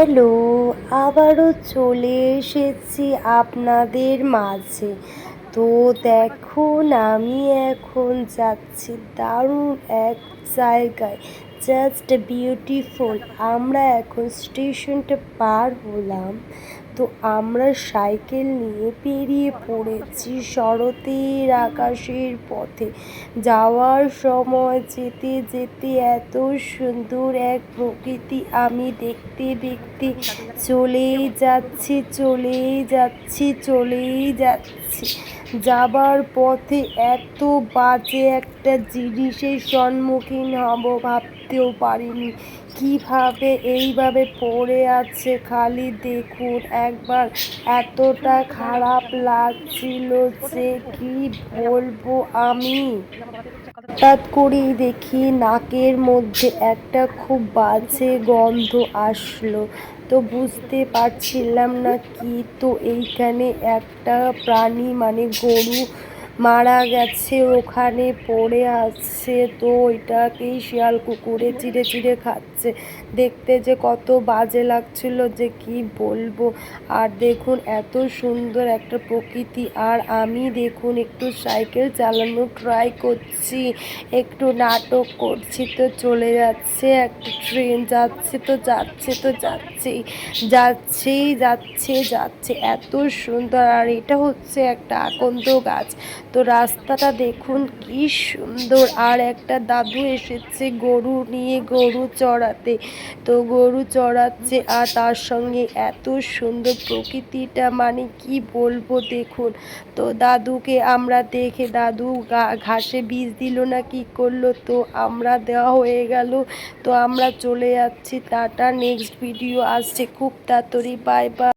Hello, আবারও চলে এসেছি আপনাদের মাঝে। তো দেখুন, আমি এখন যাচ্ছি দারুণ এক জায়গায়, জাস্ট বিউটিফুল। আমরা এখন স্টেশনটা পার হলাম। তো আমরা সাইকেল নিয়ে বেরিয়ে পড়েছি শরতের আকাশের পথে। যাওয়ার সময় যেতে যেতে এত সুন্দর এক প্রকৃতি আমি দেখতে দেখতে চলেই যাচ্ছি, চলেই যাচ্ছি, চলেই যাচ্ছি। যাবার পথে এত বাজে একটা জিনিসের সম্মুখীন হব ভাবতেও পারিনি। কিভাবে এইভাবে পড়ে আছে খালি দেখুন একবার। এতটা খারাপ লাগছিল যে কি বলবো আমি। হঠাৎ করেই দেখি নাকের মধ্যে একটা খুব বাজে গন্ধ আসলো। তো বুঝতে পারছিলাম না কি। তো এইখানে একটা প্রাণী মানে গরু মারা গেছে, ওখানে পড়ে আছে। তো ওইটাকেই শিয়াল কুকুরে চিড়ে চিড়ে খাচ্ছে। দেখতে যে কত বাজে লাগছিল যে কি বলবো। আর দেখুন এত সুন্দর একটা প্রকৃতি, আর আমি দেখুন একটু সাইকেল চালানোর ট্রাই করছি, একটু নাটক করছি, তো চলে যাচ্ছে একটা ট্রেন, যাচ্ছে তো যাচ্ছে তো যাচ্ছেই, যাচ্ছেই যাচ্ছে যাচ্ছে। এত সুন্দর। আর এটা হচ্ছে একটা আকন্দ গাছ। তো রাস্তাটা দেখুন কি সুন্দর। আর একটা দাদু এসেছে গরু নিয়ে, গরু চড়াতে। তো গরু চড়াচ্ছে, আর তার সঙ্গে এত সুন্দর প্রকৃতিটা মানে কি বলবো দেখুন। তো দাদুকে আমরা দেখে, দাদু ঘাসে বীজ দিল না কি করলো, তো আমরা দেওয়া হয়ে গেল। তো আমরা চলে যাচ্ছি। টাটা, নেক্সট ভিডিও আসছে খুব তাড়াতাড়ি। Bye bye.